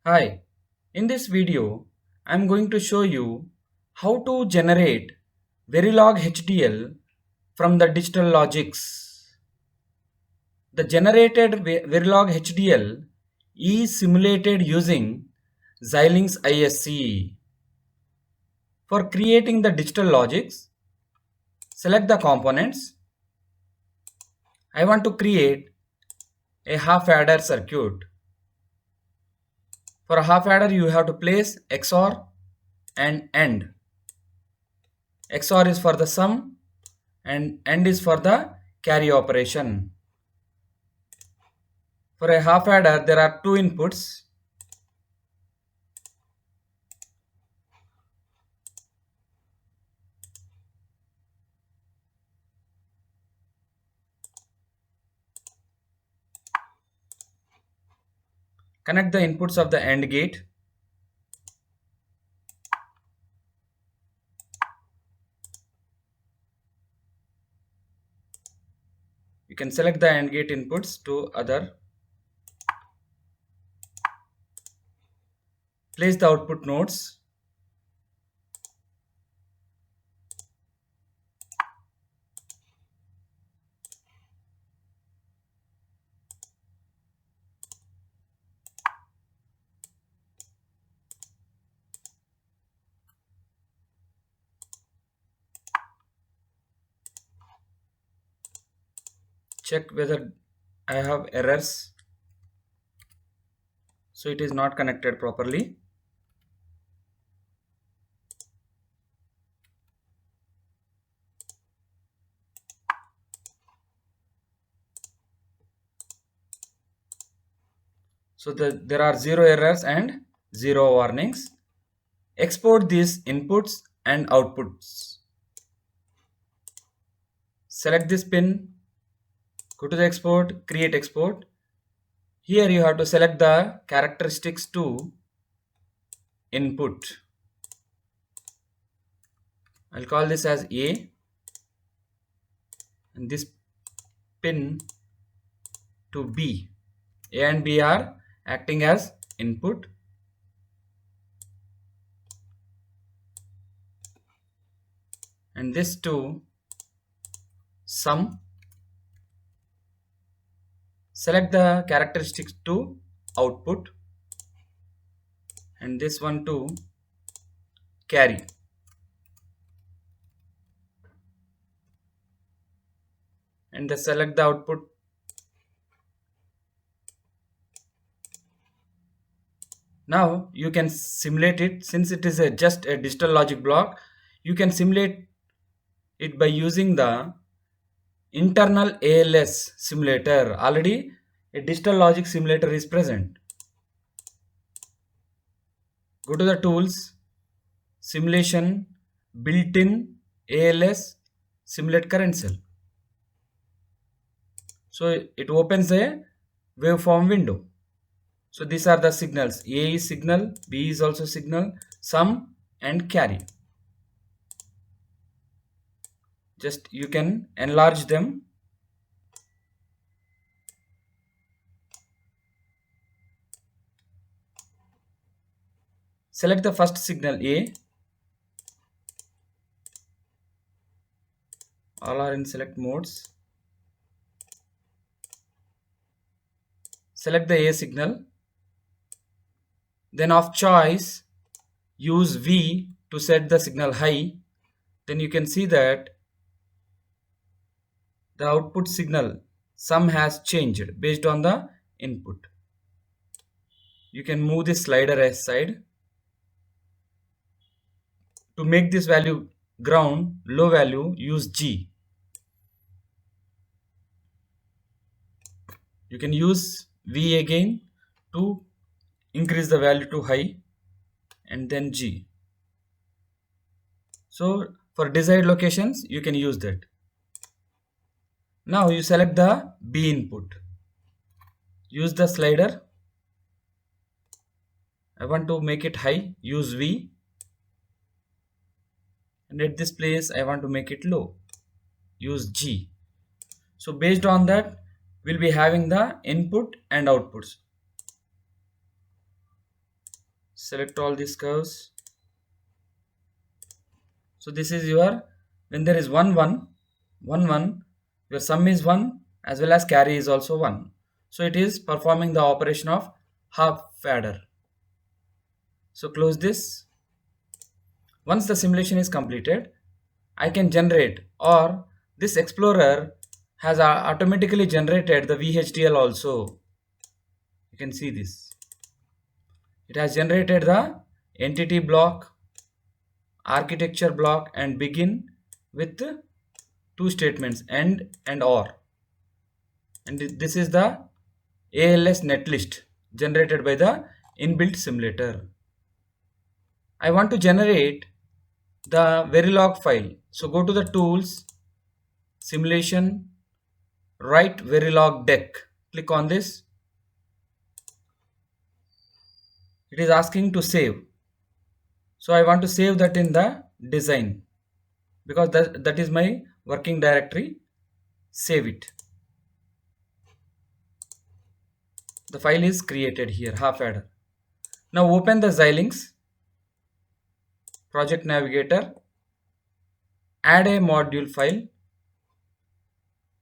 Hi, in this video, I'm going to show you how to generate Verilog HDL from the digital logics. The generated Verilog HDL is simulated using Xilinx ISC. For creating the digital logics, select the components. I want to create a half adder circuit. For a half adder, you have to place XOR and AND. XOR is for the sum and AND is for the carry operation. For a half adder, there are two inputs. Connect the inputs of the AND gate. You can select the AND gate inputs to other. Place the output nodes. Check whether I have errors. So it is not connected properly. So there are 0 errors and 0 warnings. Export these inputs and outputs. Select this pin, go to the export, create export. Here you have to select the characteristics to input. I'll call this as A, and this pin to B. A and B are acting as input. And this to sum. Select the characteristics to output. And this one to carry. And then select the output. Now you can simulate it. Since it is just a digital logic block, you can simulate it by using the internal ALS simulator. Already a digital logic simulator is present. Go to the tools, simulation, built-in ALS, simulate current cell. So it opens a waveform window. So these are the signals. A is signal, B is also signal, sum and carry. Just you can enlarge them. Select the first signal A. All are in select modes. Select the A signal. Then of choice, use V to set the signal high. Then you can see that the output signal sum has changed based on the input. You can move this slider aside. To make this value ground, low value, use G. You can use V again to increase the value to high, and then G. So for desired locations you can use that. Now you select the B input. Use the slider. I want to make it high, use V. And at this place I want to make it low, use G. So based on that we'll be having the input and outputs. select all these curves. So this is your, when there is 1 1 1 1, your sum is 1 as well as carry is also 1. So it is performing the operation of half adder. So close this. Once the simulation is completed, I can generate, or this explorer has automatically generated the VHDL also. You can see this. It has generated the entity block, architecture block, and begin with two statements, end and or. And this is the ALS netlist generated by the inbuilt simulator. I want to generate the Verilog file. So go to the tools, simulation, write Verilog deck. Click on this. It is asking to save. So I want to save that in the design because that is my working directory. Save it. The file is created here, half adder. Now open the Xilinx project navigator, add a module file,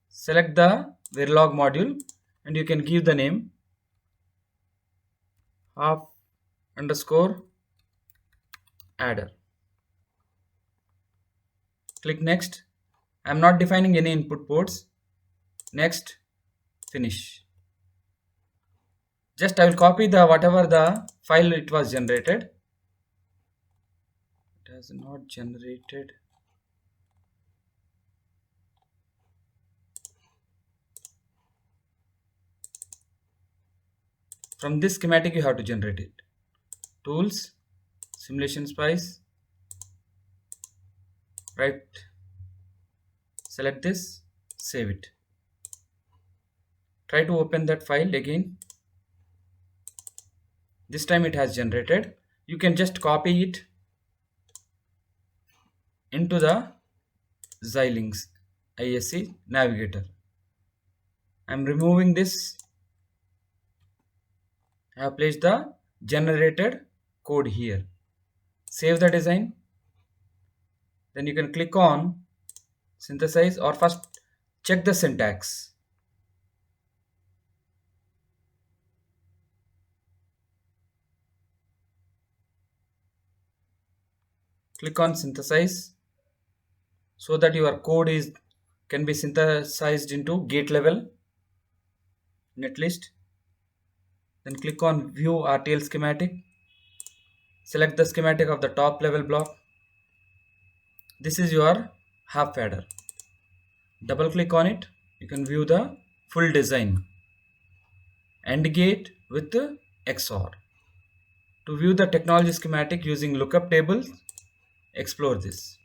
select the Verilog module, and you can give the name half underscore adder. Click next. I am not defining any input ports. Next, finish. Just I will copy the whatever the file it was generated. It has not generated. From this schematic you have to generate it. Tools, simulation spice, right, select this, save it. Try to open that file again. This time it has generated. You can just copy it into the Xilinx ISC navigator. I am removing this. I have placed the generated code here. Save the design. Then you can click on synthesize, or first check the syntax. Click on synthesize so that your code can be synthesized into gate level netlist. Then click on view RTL schematic. Select the schematic of the top level block. This is your half adder. Double click on it. You can view the full design. AND gate with the XOR. To view the technology schematic using lookup tables, explore this.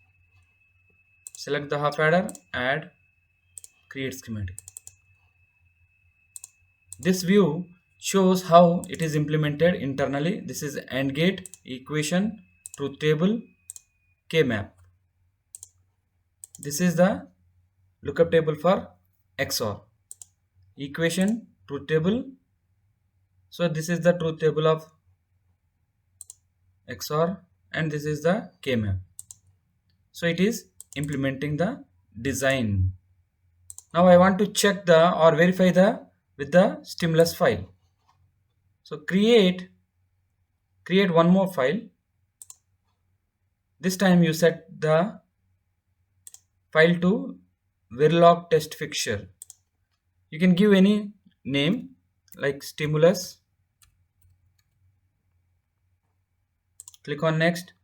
Select the half adder, add, create schematic. This view shows how it is implemented internally. This is AND gate, equation, truth table, K-map. This is the lookup table for XOR. Equation, truth table. So this is the truth table of XOR, and this is the K-map. So it is implementing the design. Now I want to check the or verify the with the stimulus file. So create one more file. This time you set the file to Verilog test fixture. You can give any name like stimulus. Click on next.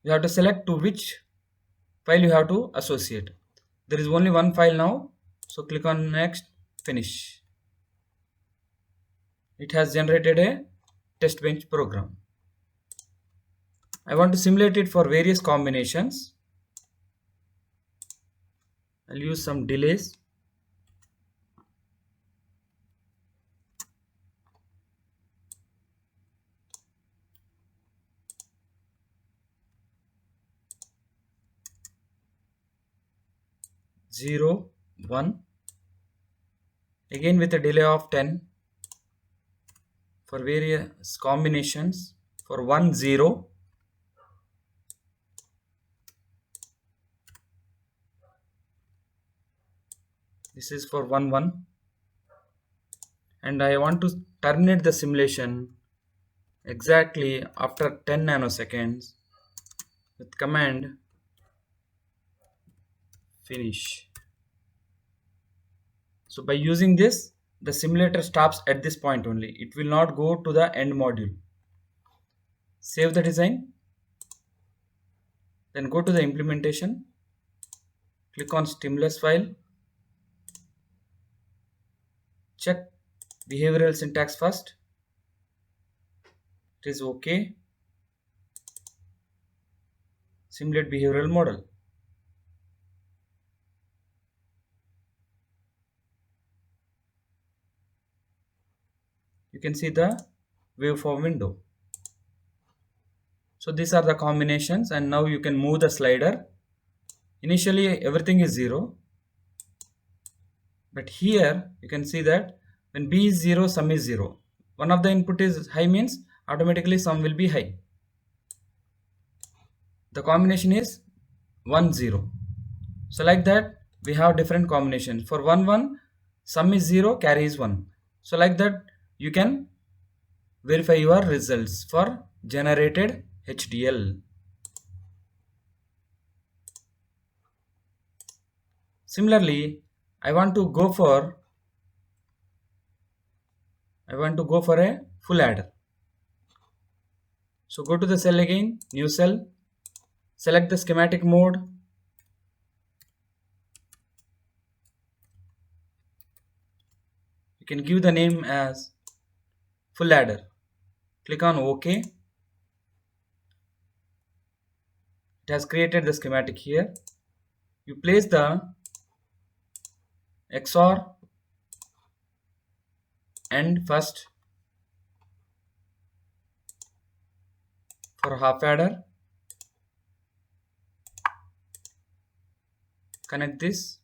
You have to select to which file you have to associate. There is only one file now, so click on next, finish. It has generated a test bench program. I want to simulate it for various combinations. I'll use some delays. Zero, 1, again with a delay of 10, for various combinations. For 1 0, this is for 1 1, and I want to terminate the simulation exactly after 10 nanoseconds with command finish. So by using this, the simulator stops at this point only. It will not go to the end module. Save the design, then go to the implementation, click on stimulus file, check behavioral syntax first. It is okay. Simulate behavioral model. You can see the waveform window. So these are the combinations, and now you can move the slider. Initially everything is 0, but here you can see that when b is 0, sum is 0. One of the input is high means automatically sum will be high. The combination is 1 0. So like that we have different combinations. For 1 1, sum is 0, carry is 1. So like that you can verify your results for generated HDL. Similarly, I want to go for a full adder. So go to the cell again, new cell, select the schematic mode. You can give the name as full adder. Click on OK. It has created the schematic here. You place the XOR and first for half adder. Connect this.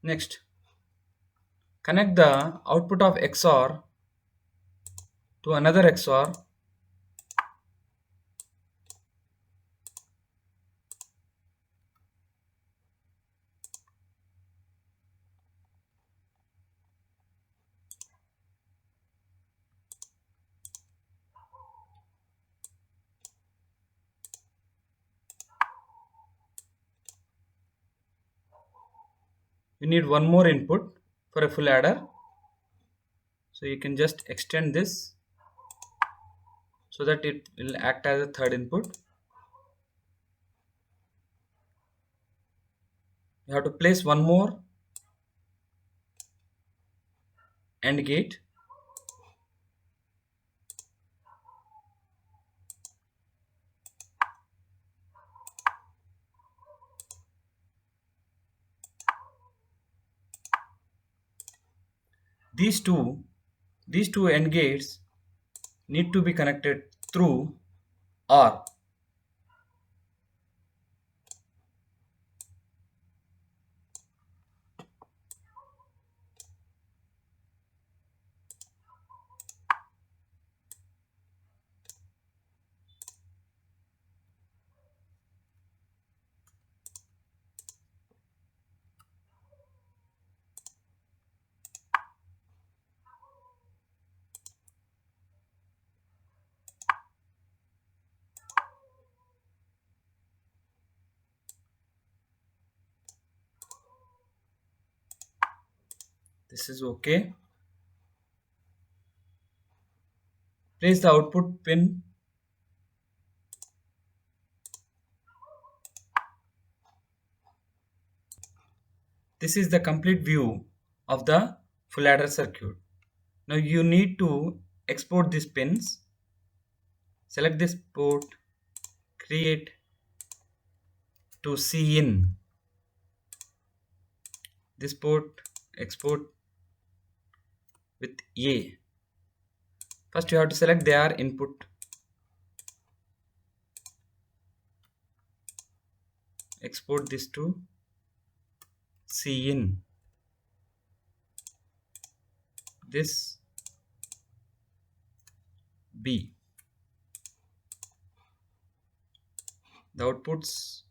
Next, connect the output of XOR to another XOR. You need one more input for a full adder. So you can just extend this so that it will act as a third input. You have to place one more AND gate. These two AND gates need to be connected through OR. This is okay. Place the output pin. This is the complete view of the full adder circuit. Now you need to export these pins. Select this port, create to C in. This port, export with A. First you have to select their input. Export this to C in. This B. The outputs,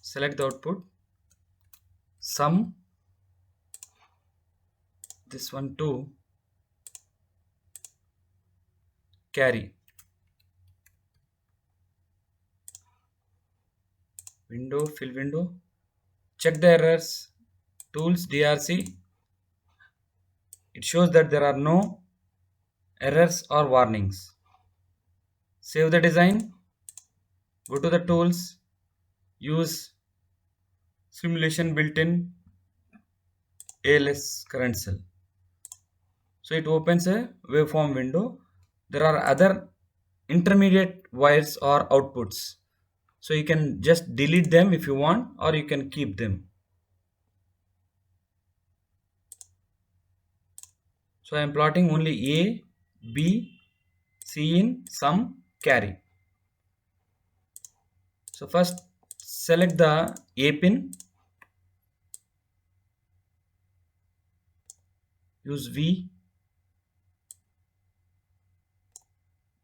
select the output, sum, this one too, carry. Window, fill window, check the errors, tools, DRC. It shows that there are no errors or warnings. Save the design, go to the tools, use simulation built-in ALS current cell. So it opens a waveform window. There are other intermediate wires or outputs. So you can just delete them if you want, or you can keep them. So I am plotting only A, B, C in, sum, carry. So first select the A pin, use V,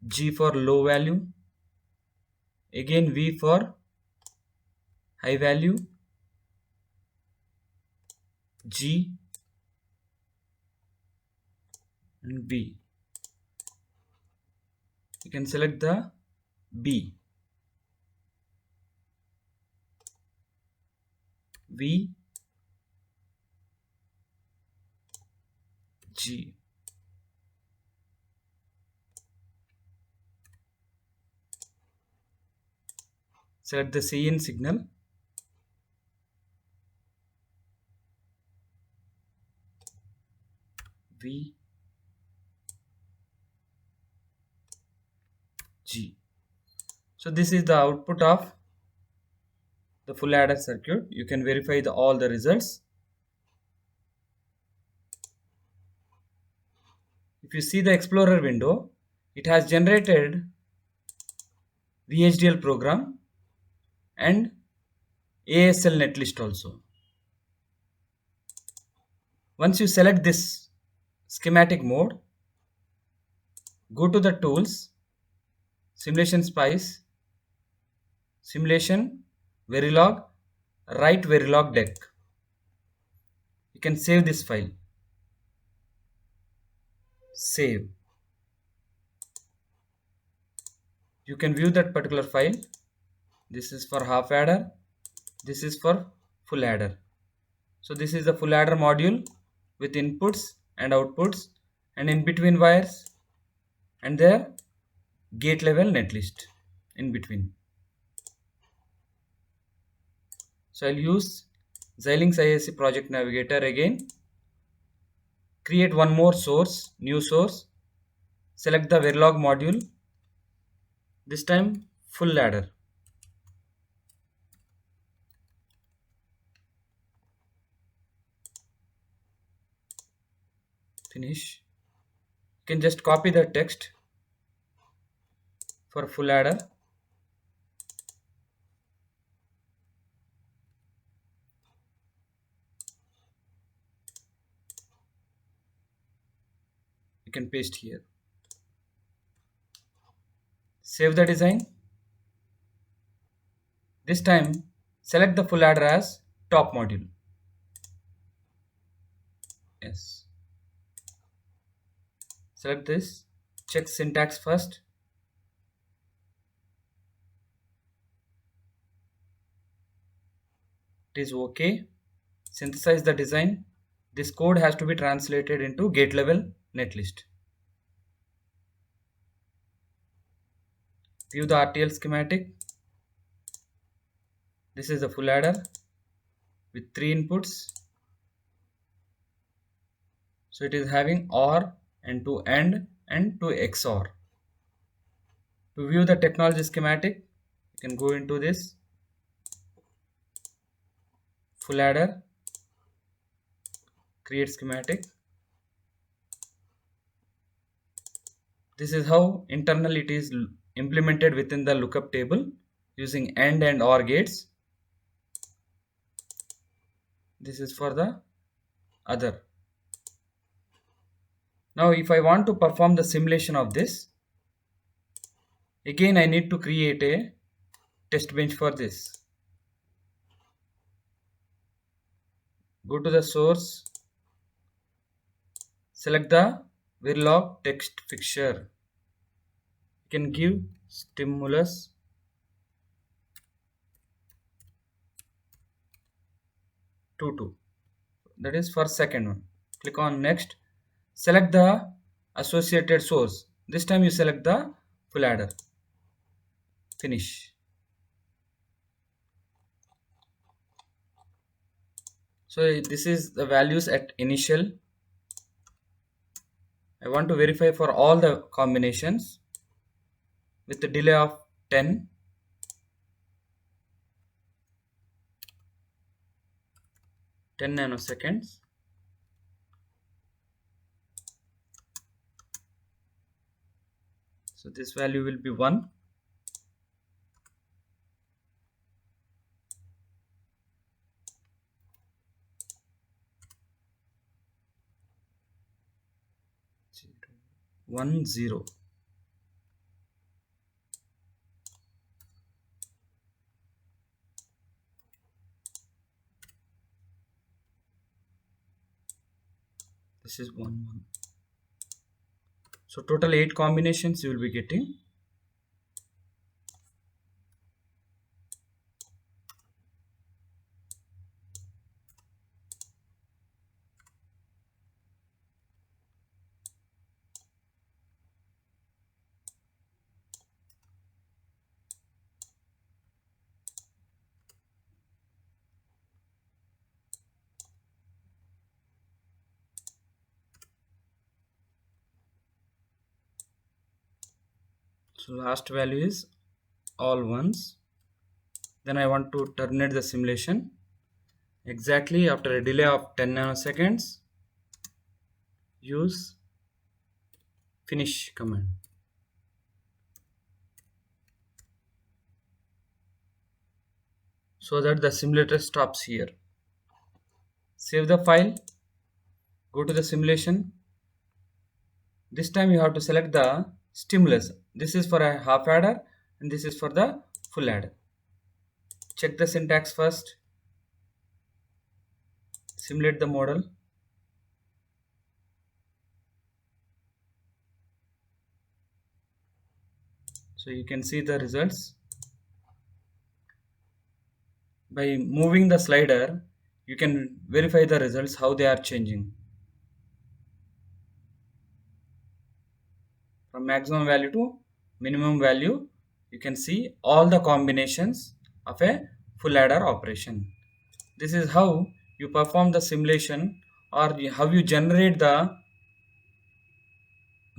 G for low value, again V for high value, G and B. You can select the B, V, G. Select the C in signal, V, G. So this is the output of the full adder circuit. You can verify all the results. If you see the Explorer window, it has generated VHDL program and ASL netlist also. Once you select this schematic mode, go to the tools, simulation spice, simulation, Verilog, write Verilog deck. You can save this file. Save. You can view that particular file. This is for half adder, this is for full adder. So this is the full adder module with inputs and outputs, and in between wires, and their gate level netlist in between. So I'll use Xilinx ISC project navigator again. Create one more source, new source. Select the Verilog module. This time full adder. Finish. You can just copy the text for full adder. You can paste here. Save the design. This time select the full adder as top module. Yes. Select this. Check syntax first. It is okay. Synthesize the design. This code has to be translated into gate level netlist. View the RTL schematic. This is the full adder with 3 inputs. So it is having OR and 2 AND and 2 XOR. To view the technology schematic, you can go into this full adder, create schematic. This is how internally it is implemented within the lookup table using AND and OR gates. This is for the other. Now if I want to perform the simulation of this, again I need to create a test bench for this. Go to the source, select the Verilog text fixture. You can give stimulus two. That is for second one. Click on next. Select the associated source. This time you select the full adder. Finish. So this is the values at initial. I want to verify for all the combinations with the delay of 10 nanoseconds. So this value will be 1. One zero. This is 1. So total 8 combinations you will be getting. So last value is all ones. Then I want to terminate the simulation. Exactly after a delay of 10 nanoseconds, use finish command. So that the simulator stops here. Save the file. Go to the simulation. This time you have to select the stimulus. This is for a half adder and this is for the full adder. Check the syntax first. Simulate the model. So you can see the results. By moving the slider, you can verify the results, how they are changing. From maximum value to minimum value, you can see all the combinations of a full adder operation. This is how you perform the simulation or how you generate the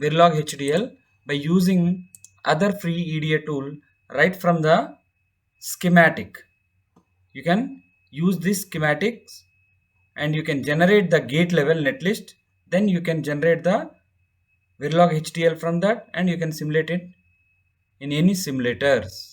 Verilog HDL by using other free EDA tool right from the schematic. You can use these schematics and you can generate the gate level netlist. Then you can generate the Verilog HDL from that and you can simulate it in any simulators.